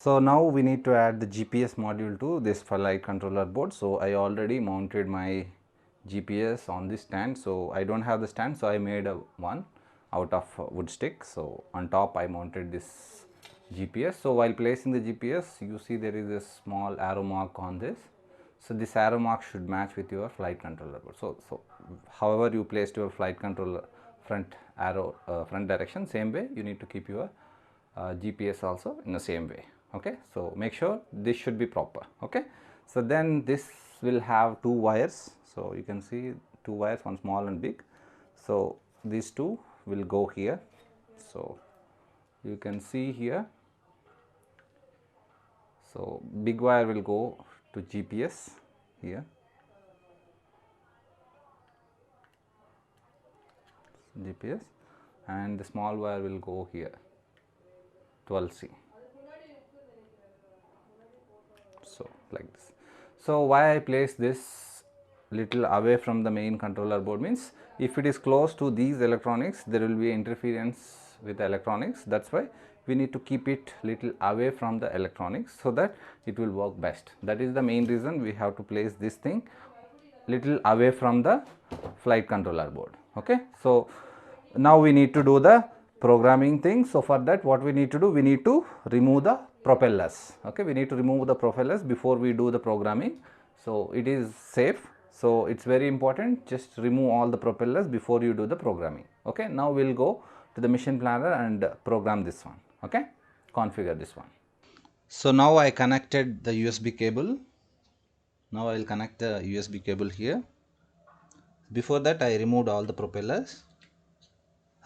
So now we need to add the GPS module to this flight controller board. So I already mounted my GPS on this stand. So I don't have the stand, so I made one out of wood stick. So on top I mounted this GPS. So while placing the GPS, you see there is a small arrow mark on this. So this arrow mark should match with your flight controller board. So however you placed your flight controller front arrow, front direction, same way you need to keep your GPS also in the same way. Okay, so make sure this should be proper. Okay, so then this will have two wires. So you can see two wires, one small and big. So these two will go here. So you can see here. So big wire will go to GPS here. GPS, and the small wire will go here, 12C. So like this. So why I place this little away from the main controller board means, if it is close to these electronics, there will be interference with the electronics. That's why we need to keep it little away from the electronics so that it will work best. That is the main reason we have to place this thing little away from the flight controller board. Okay, so now we need to do the programming thing. So for that, what we need to do, we need to remove the propellers. Okay, we need to remove the propellers before we do the programming, so it is safe. So it's very important, just remove all the propellers before you do the programming. Okay, now we'll go to the mission planner and program this one. Okay, configure this one. So now I connected the USB cable. Now I will connect the USB cable here. Before that, I removed all the propellers.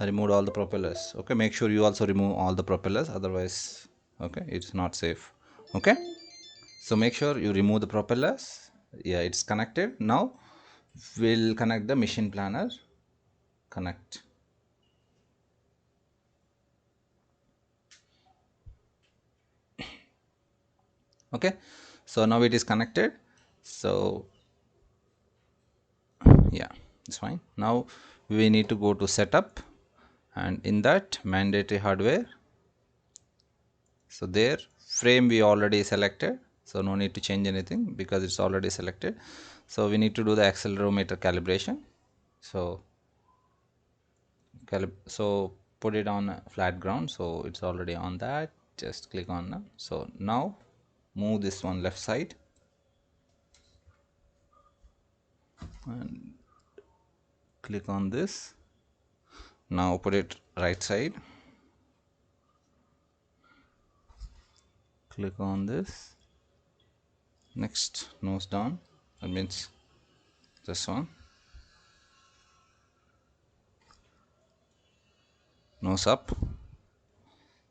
Okay, make sure you also remove all the propellers, otherwise, okay, it's not safe. Okay, so make sure you remove the propellers. Yeah, it's connected. Now we'll connect the mission planner. Connect. Okay, so now it is connected. So yeah, it's fine. Now we need to go to setup, and in that mandatory hardware, so there frame we already selected, so no need to change anything because it's already selected. So we need to do the accelerometer calibration. So put it on a flat ground, so it's already on that. Just click on that. So now move this one left side and click on this. Now put it right side, click on this. Next, nose down, that means this one, nose up.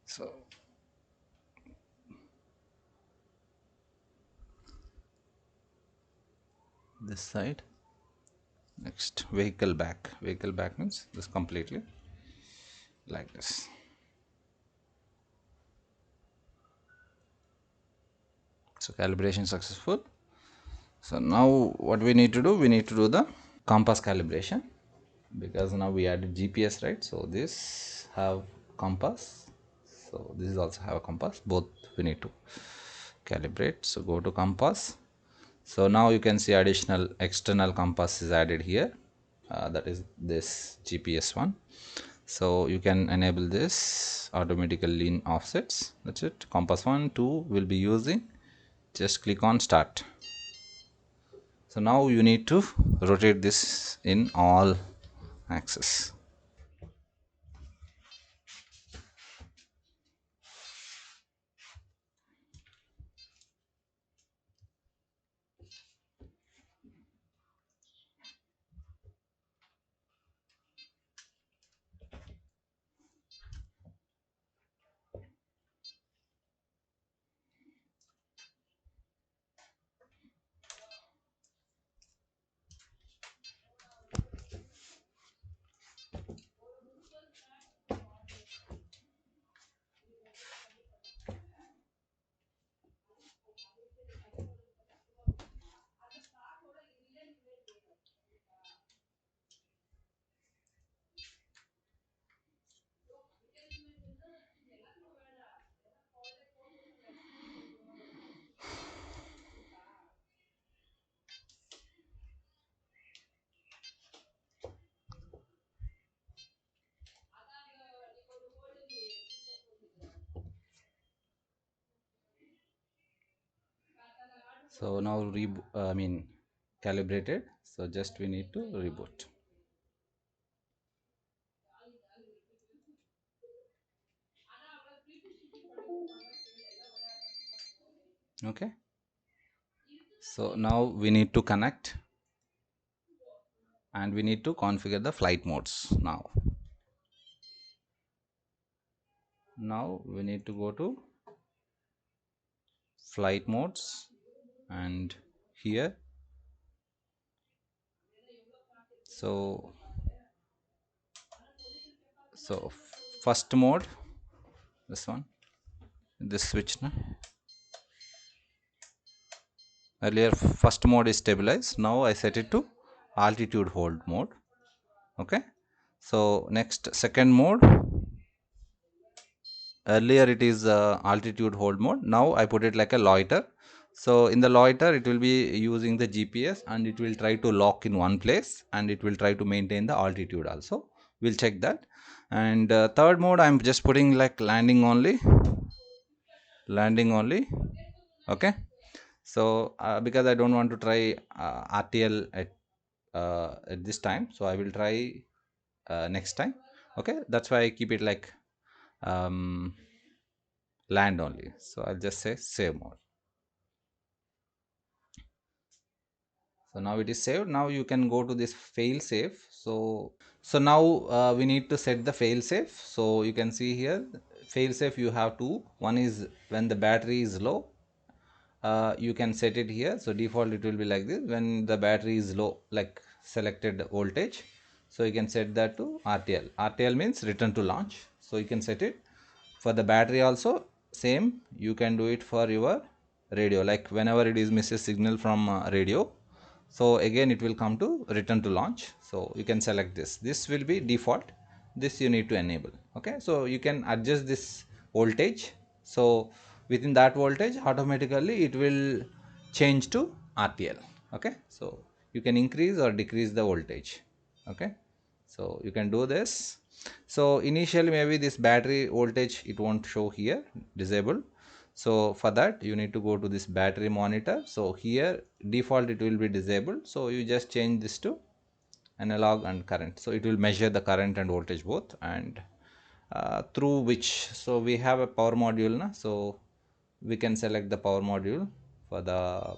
So this side. Next, vehicle back means this completely like this. So calibration successful. So now what we need to do, we need to do the compass calibration, because now we added GPS, right? So this have compass, so this is also have a compass, both we need to calibrate. So go to compass. So now you can see additional external compass is added here, that is this GPS one. So you can enable this automatically lean offsets. That's it. Compass 1, 2 will be using. Just click on start. So now you need to rotate this in all axes. So now calibrated, so just we need to reboot. Okay, so now we need to connect and we need to configure the flight modes. Now we need to go to flight modes, and here, so first mode, this one, this switch now. Earlier first mode is stabilize, now I set it to altitude hold mode. Okay, so next second mode, earlier it is altitude hold mode, now I put it like a loiter. So in the loiter it will be using the GPS and it will try to lock in one place and it will try to maintain the altitude also. We'll check that. And third mode I'm just putting like landing only. Okay, so because I don't want to try RTL at this time, so I will try next time. Okay, that's why I keep it like land only. So I'll just say save mode. So now it is saved. Now you can go to this fail safe. So now we need to set the fail safe. So you can see here fail safe you have two. One is when the battery is low, you can set it here. So default it will be like this. When the battery is low, like selected voltage, so you can set that to RTL. RTL means return to launch. So you can set it for the battery also. Same, you can do it for your radio, like whenever it is misses signal from radio, so again it will come to return to launch. So you can select this will be default, this you need to enable. Okay, so you can adjust this voltage, so within that voltage automatically it will change to RTL. Okay, so you can increase or decrease the voltage. Okay, so you can do this. So initially maybe this battery voltage it won't show here, disabled. So for that you need to go to this battery monitor. So here default it will be disabled, so you just change this to analog and current, so it will measure the current and voltage both. And through which, so we have a power module now, so we can select the power module for the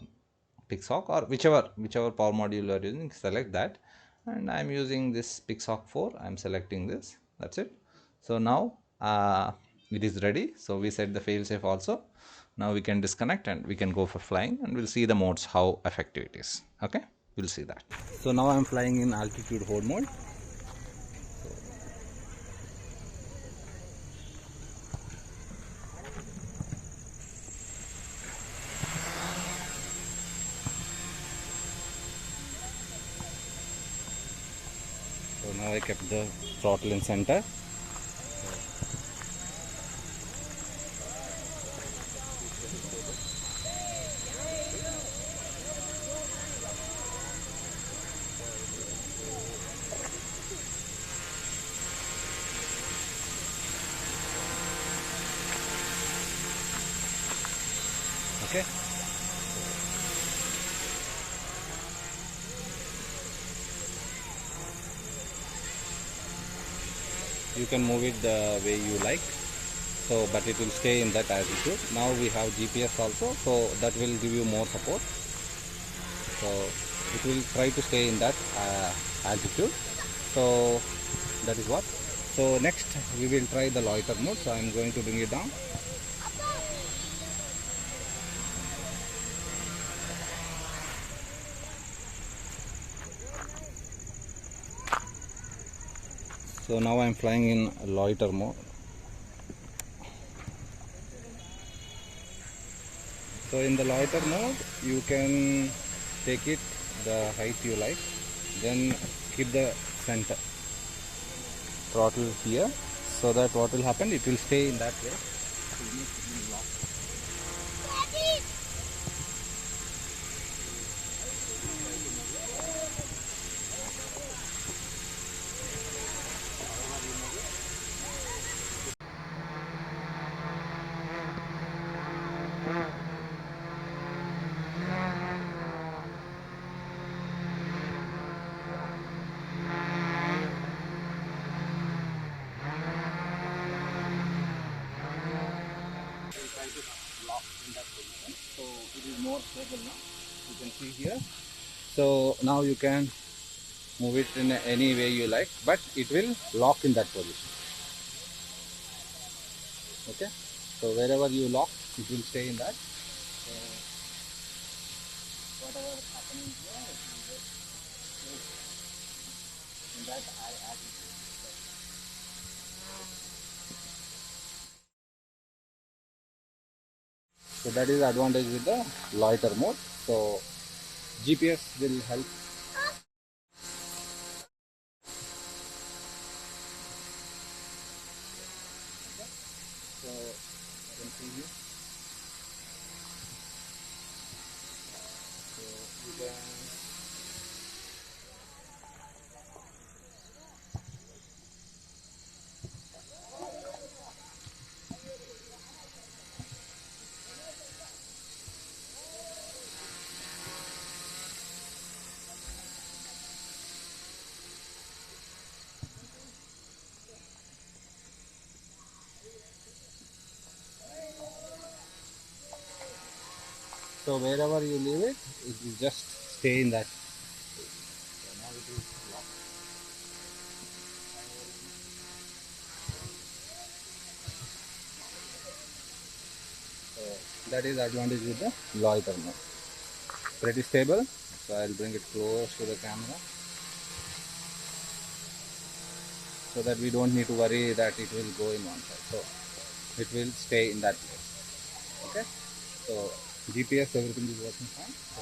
pixhawk, or whichever power module you are using, select that. And I'm using this pixhawk 4, I'm selecting this, that's it. So now it is ready. So we set the failsafe also. Now we can disconnect and we can go for flying, and we'll see the modes how effective it is. Okay, we'll see that. So now I'm flying in altitude hold mode. So now I kept the throttle in center. Okay. You can move it the way you like, so but it will stay in that altitude. Now we have GPS also, so that will give you more support. So it will try to stay in that altitude. So that is what. So next we will try the loiter mode. So I am going to bring it down. So now I am flying in loiter mode. So in the loiter mode you can take it the height you like, then keep the center throttle here, so that what will happen, it will stay in that way. locked in that position. So it is more stable now. You can see here. So now you can move it in any way you like, but it will lock in that position. Okay. So wherever you lock, it will stay in that. So whatever is happening here, it will just stay in that attitude. So that is the advantage with the loiter mode. So GPS will help. So you can see here. So you can. So wherever you leave it, it will just stay in that. So now it is locked. So that is advantage with the loiter mode. Pretty stable. So I'll bring it close to the camera, so that we don't need to worry that it will go in one side. So it will stay in that place. Okay. So GPS, everything is working fine. So